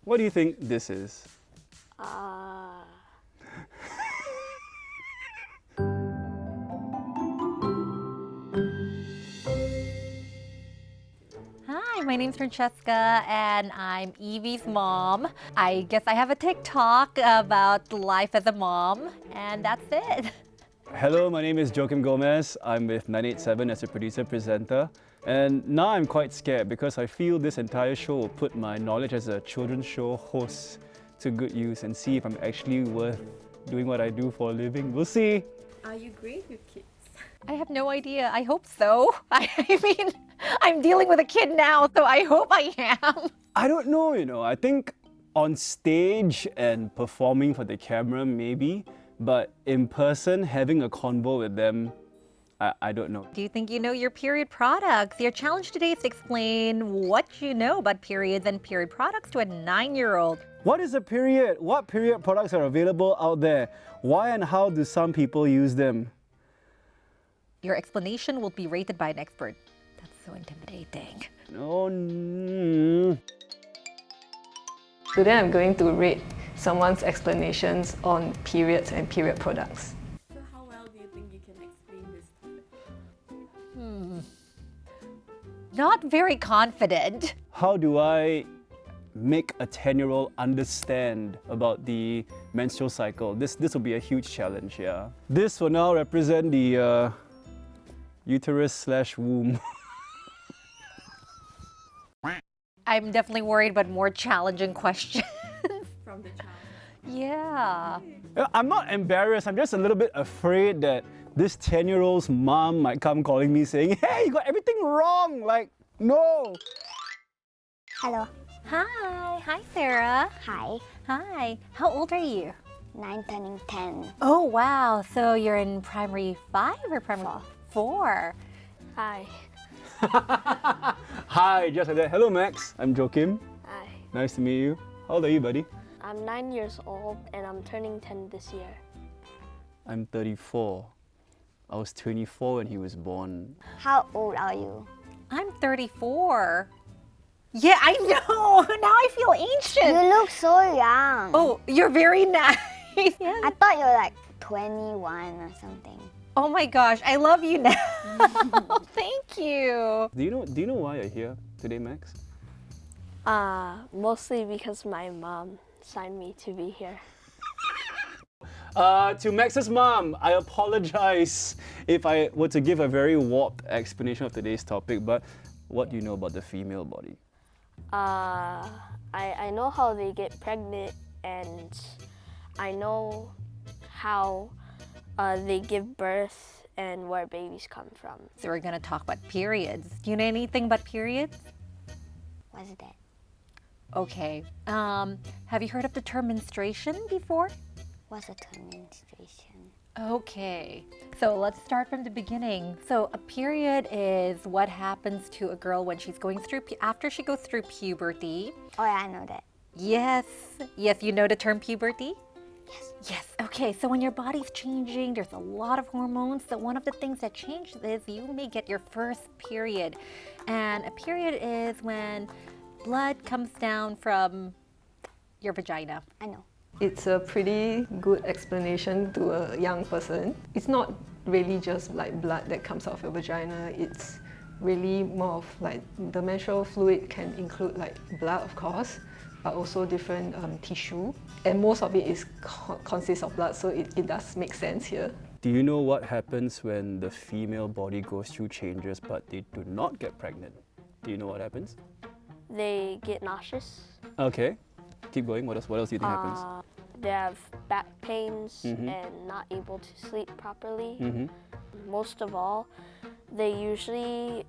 What do you think this is? Hi, my name's Francesca and I'm Evie's mom. I guess I have a TikTok about life as a mom, and that's it. Hello, my name is Joakim Gomez. I'm with 987 as a producer-presenter. And now I'm quite scared because I feel this entire show will put my knowledge as a children's show host to good use and see if I'm actually worth doing what I do for a living. We'll see. Are you great with kids? I have no idea. I hope so. I mean, I'm dealing with a kid now, so I hope I am. I don't know, I think on stage and performing for the camera, maybe, but in person, having a convo with them, I don't know. Do you think you know your period products? Your challenge today is to explain what you know about periods and period products to a 9-year-old. What is a period? What period products are available out there? Why and how do some people use them? Your explanation will be rated by an expert. That's so intimidating. Oh, no. Today I'm going to rate someone's explanations on periods and period products. So how well do you think you can explain this topic? Not very confident. How do I make a 10-year-old understand about the menstrual cycle? This will be a huge challenge, yeah. This will now represent the uterus/womb. I'm definitely worried about more challenging questions. From the child. Yeah. I'm not embarrassed, I'm just a little bit afraid that this 10-year-old's mom might come calling me saying, hey, you got everything wrong! Like, no! Hello. Hi. Hi, Sarah. Hi. Hi. How old are you? 9 turning 10. Oh, wow. So you're in primary 5 or primary 4? Hi. Hi, just like that. Hello, Max. I'm Joakim. Hi. Nice to meet you. How old are you, buddy? I'm 9 years old and I'm turning 10 this year. I'm 34. I was 24 when he was born. How old are you? I'm 34. Yeah, I know. Now I feel ancient. You look so young. Oh, you're very nice. Yeah. I thought you were like 21 or something. Oh my gosh, I love you now. Thank you. Do you know why you're here today, Max? Mostly because my mom signed me to be here. To Max's mom, I apologize if I were to give a very warped explanation of today's topic, but what do you know about the female body? I know how they get pregnant and I know how they give birth and where babies come from. So we're gonna talk about periods. Do you know anything about periods? What's that? Okay. Have you heard of the term menstruation before? What's a term menstruation? Okay, so let's start from the beginning. So a period is what happens to a girl when she's going through, after she goes through puberty. Oh yeah, I know that. Yes, you know the term puberty? Yes, okay, so when your body's changing, there's a lot of hormones. So one of the things that changes is you may get your first period. And a period is when blood comes down from your vagina. I know. It's a pretty good explanation to a young person. It's not really just like blood that comes out of your vagina. It's really more of like the menstrual fluid can include like blood, of course, but also different tissue. And most of it is consists of blood, so it does make sense here. Do you know what happens when the female body goes through changes but they do not get pregnant? Do you know what happens? They get nauseous. Okay, keep going. What else do you think happens? They have back pains and not able to sleep properly. Most of all, they usually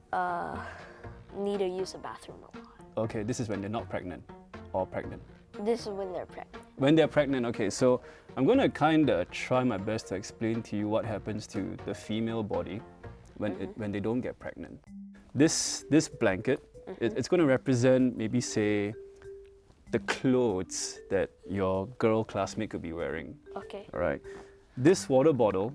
need to use the bathroom a lot. Okay, this is when they're not pregnant or pregnant. This is when they're pregnant. When they're pregnant, okay, so I'm going to kind of try my best to explain to you what happens to the female body when they don't get pregnant. This blanket, it's going to represent maybe say the clothes that your girl classmate could be wearing. Okay. All right. This water bottle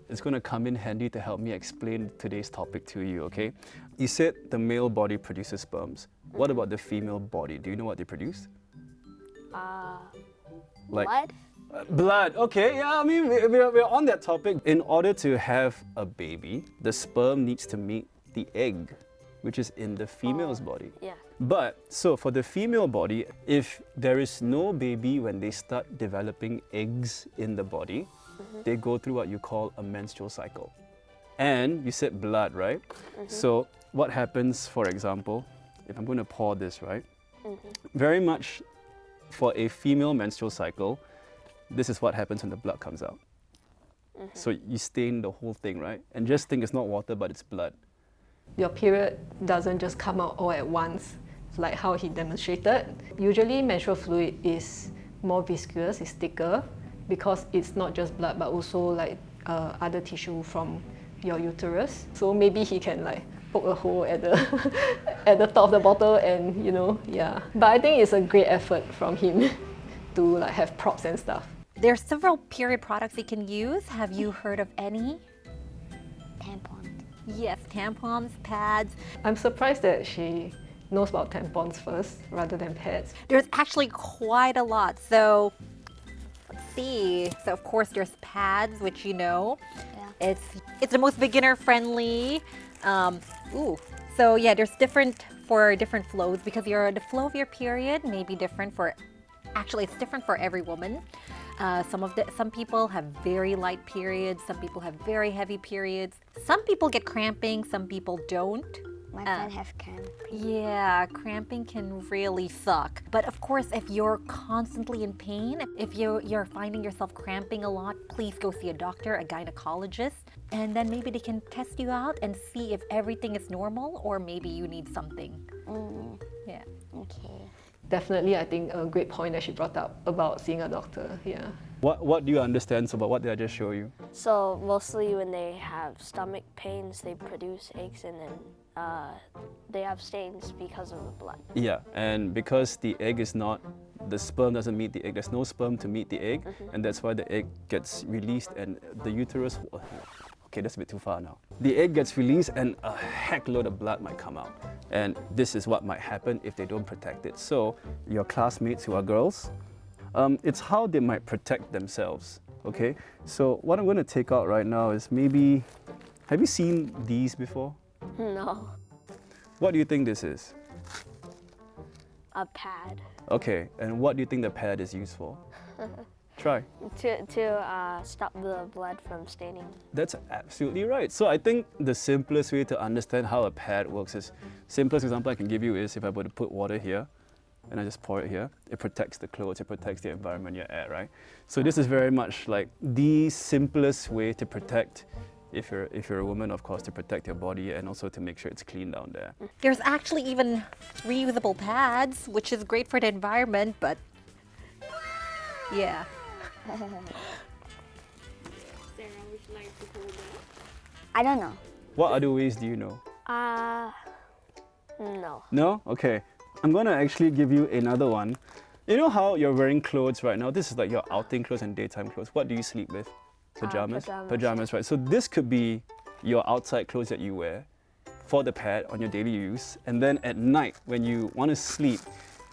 is going to come in handy to help me explain today's topic to you, okay? You said the male body produces sperms. What about the female body? Do you know what they produce? Like Blood? blood. Okay, yeah, I mean, we're on that topic. In order to have a baby, the sperm needs to meet the egg, which is in the female's body. Yeah. But, so for the female body, if there is no baby when they start developing eggs in the body, they go through what you call a menstrual cycle. And you said blood, right? So what happens, for example, if I'm going to pour this, right? Very much for a female menstrual cycle, this is what happens when the blood comes out. So you stain the whole thing, right? And just think it's not water, but it's blood. Your period doesn't just come out all at once, like how he demonstrated. Usually menstrual fluid is more viscous, it's thicker, because it's not just blood, but also like other tissue from your uterus. So maybe he can like poke a hole at the at the top of the bottle and, you know, yeah. But I think it's a great effort from him to like have props and stuff. There are several period products you can use. Have you heard of any? Tampons. Yes, tampons, pads. I'm surprised that she knows about tampons first rather than pads. There's actually quite a lot. So let's see. So of course there's pads, which you know. Yeah. It's the most beginner friendly. So yeah, there's different flows because the flow of your period may be different for. Actually, it's different for every woman. Some people have very light periods. Some people have very heavy periods. Some people get cramping. Some people don't. My friend have cramping. Yeah, cramping can really suck. But of course, if you're constantly in pain, if you're finding yourself cramping a lot, please go see a doctor, a gynecologist, and then maybe they can test you out and see if everything is normal or maybe you need something. Yeah. Okay. Definitely, I think a great point that she brought up about seeing a doctor, yeah. What do you understand about what did I just show you? So mostly when they have stomach pains, they produce eggs and then they have stains because of the blood. Yeah, and because the egg is not, the sperm doesn't meet the egg, there's no sperm to meet the egg, and that's why the egg gets released and the uterus, okay, that's a bit too far now. The egg gets released and a heck load of blood might come out. And this is what might happen if they don't protect it. So your classmates who are girls, it's how they might protect themselves, okay? So what I'm going to take out right now is maybe, have you seen these before? No. What do you think this is? A pad. Okay, and what do you think the pad is used for? Try. To stop the blood from staining. That's absolutely right. So I think the simplest way to understand how a pad works is, simplest example I can give you is if I were to put water here and I just pour it here, it protects the clothes, it protects the environment you're at, right? So this is very much like the simplest way to protect, if you're a woman, of course, to protect your body and also to make sure it's clean down there. There's actually even reusable pads, which is great for the environment, but yeah. Sarah, would you like to hold it? I don't know. What other ways do you know? No. No? Okay. I'm gonna actually give you another one. You know how you're wearing clothes right now? This is like your outing clothes and daytime clothes. What do you sleep with? Pajamas? Pajamas. Right. So this could be your outside clothes that you wear for the pad on your daily use. And then at night, when you want to sleep,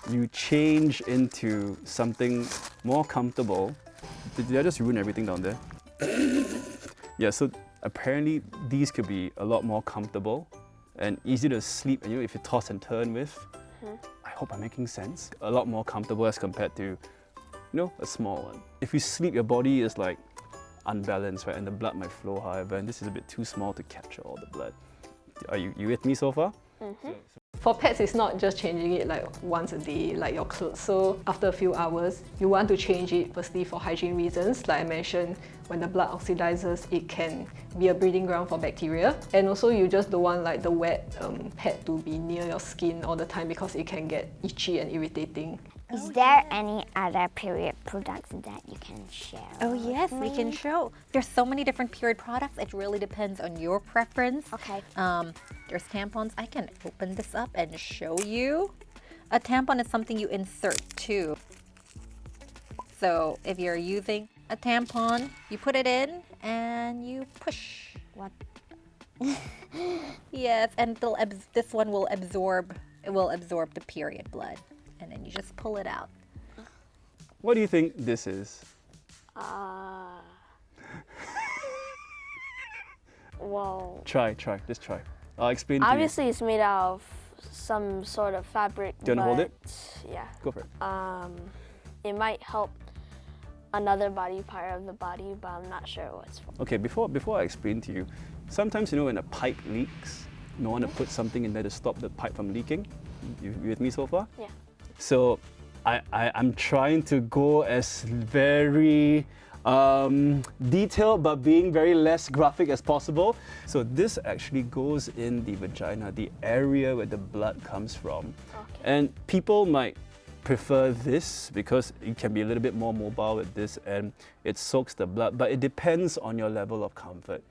you change into something more comfortable. Did I just ruin everything down there? Yeah, so apparently these could be a lot more comfortable and easy to sleep, and if you toss and turn with. I hope I'm making sense. A lot more comfortable as compared to, a small one. If you sleep, your body is like unbalanced, right? And the blood might flow, however, and this is a bit too small to capture all the blood. Are you with me so far? For pets, it's not just changing it like once a day, like your clothes. So after a few hours, you want to change it firstly for hygiene reasons. Like I mentioned, when the blood oxidizes, it can be a breeding ground for bacteria. And also you just don't want like the wet pad to be near your skin all the time because it can get itchy and irritating. Is there any other period products that you can share? Oh yes, we can show. There's so many different period products. It really depends on your preference. Okay. There's tampons. I can open this up and show you. A tampon is something you insert too. So if you're using a tampon, you put it in and you push. What? Yes, and this one will absorb. It will absorb the period blood, and then you just pull it out. What do you think this is? Well, Just try. I'll explain to you. obviously it's made out of some sort of fabric. Do you wanna hold it? Yeah. Go for it. It might help another body part of the body, but I'm not sure what's for. Okay, before I explain to you, sometimes when a pipe leaks, you want to put something in there to stop the pipe from leaking. You with me so far? Yeah. So I'm trying to go as very detailed but being very less graphic as possible. So this actually goes in the vagina, the area where the blood comes from. Okay. And people might prefer this because you can be a little bit more mobile with this and it soaks the blood, but it depends on your level of comfort.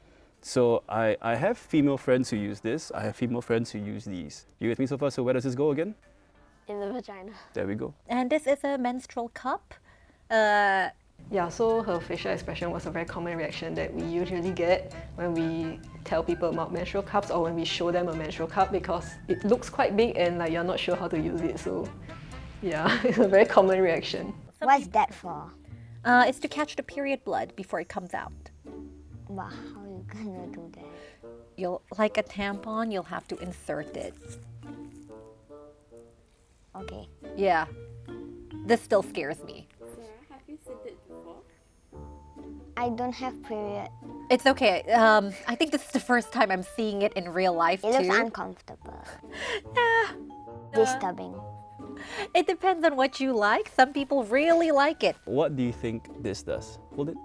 So I have female friends who use this, I have female friends who use these. You with me so far? So where does this go again? In the vagina. There we go. And this is a menstrual cup. Yeah, so her facial expression was a very common reaction that we usually get when we tell people about menstrual cups or when we show them a menstrual cup, because it looks quite big and like you're not sure how to use it. So yeah, it's a very common reaction. What's that for? It's to catch the period blood before it comes out. But how are you gonna do that? You'll, like a tampon, you'll have to insert it. Okay. Yeah. This still scares me. Sarah, have you seen it before? I don't have period. It's okay. I think this is the first time I'm seeing it in real life It too. looks uncomfortable. Yeah. Disturbing. It depends on what you like. Some people really like it. What do you think this does? Hold it.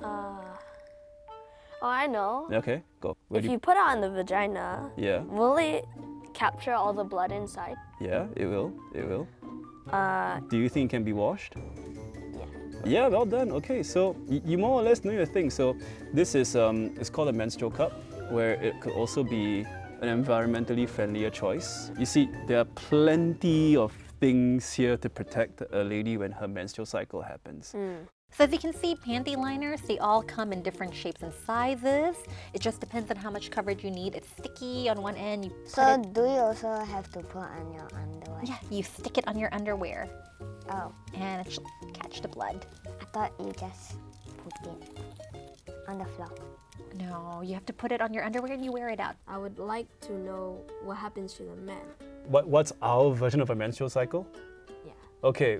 Oh, I know. Okay, go. Where If do you put it on the vagina, Yeah, will it capture all the blood inside? yeah, it will. It will. Uh, Do you think it can be washed? yeah. Yeah, well done. Okay, so you more or less know your thing. So this is it's called a menstrual cup, where it could also be an environmentally friendlier choice. You see, there are plenty of things here to protect a lady when her menstrual cycle happens. So as you can see, panty liners, they all come in different shapes and sizes. It just depends on how much coverage you need. It's sticky on one end. You put So it, do you also have to put on your underwear? yeah, you stick it on your underwear Oh, and it'll catch the blood. I thought you just put it on the floor. No, you have to put it on your underwear and you wear it out. I would like to know what happens to the man. What's our version of a menstrual cycle? Yeah. Okay,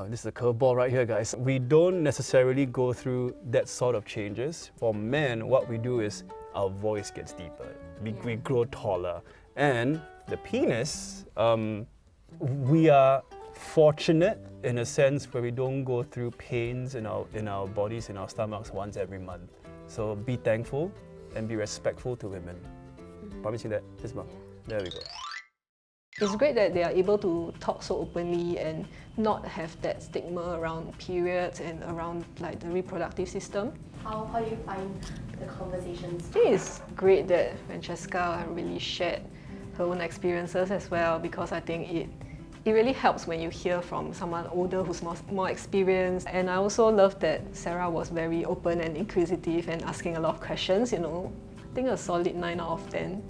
this is a curveball right here, guys. We don't necessarily go through that sort of changes. For men, what we do is our voice gets deeper. We grow taller. And the penis, we are fortunate in a sense where we don't go through pains in our bodies, in our stomachs once every month. So be thankful and be respectful to women. Promise you that this month. There we go. It's great that they are able to talk so openly and not have that stigma around periods and around like the reproductive system. How do you find the conversations? I think it's great that Francesca really shared her own experiences as well, because I think it really helps when you hear from someone older who's more experienced. And I also love that Sarah was very open and inquisitive and asking a lot of questions, you know. I think a solid 9 out of 10.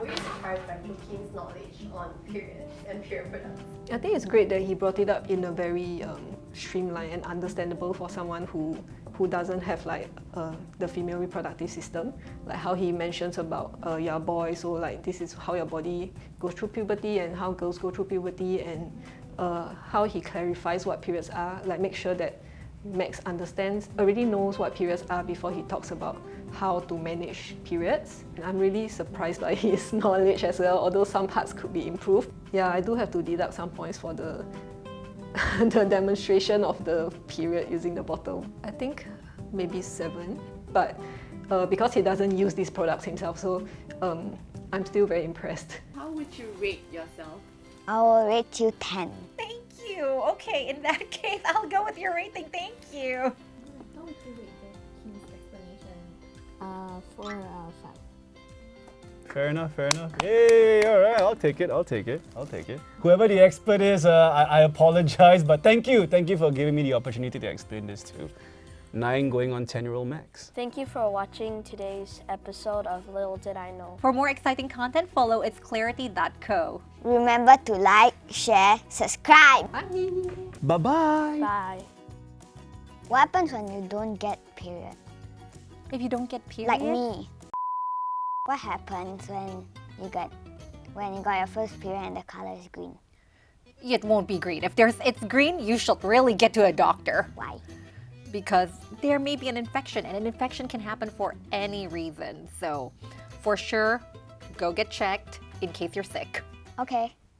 Were you surprised by Joakim's knowledge on periods and period products? I think it's great that he brought it up in a very streamlined and understandable for someone who doesn't have like the female reproductive system. Like how he mentions about your boy, so like this is how your body goes through puberty and how girls go through puberty, and how he clarifies what periods are, like make sure that Max already knows what periods are before he talks about how to manage periods. And I'm really surprised by his knowledge as well, although some parts could be improved. Yeah, I do have to deduct some points for the the demonstration of the period using the bottle. I think maybe 7, but because he doesn't use these products himself, so I'm still very impressed. How would you rate yourself? I will rate you 10. Thank you. Okay, in that case, I'll go with your rating. Thank you. How would you rate Joakim's explanation? 4 out of 5. Fair enough, fair enough. Yay, all right, I'll take it. Whoever the expert is, I apologize, but thank you for giving me the opportunity to explain this to 9 going on 10-year-old Max. Thank you for watching today's episode of Little Did I Know. For more exciting content, follow itsclarity.co. Remember to like, share, subscribe. Bye. Bye-bye. Bye. What happens when you don't get period? If you don't get period, Like me. What happens when you got your first period and the color is green? it won't be green. If it's green, you should really get to a doctor Why? because there may be an infection, and an infection can happen for any reason. So, for sure, go get checked in case you're sick. Okay.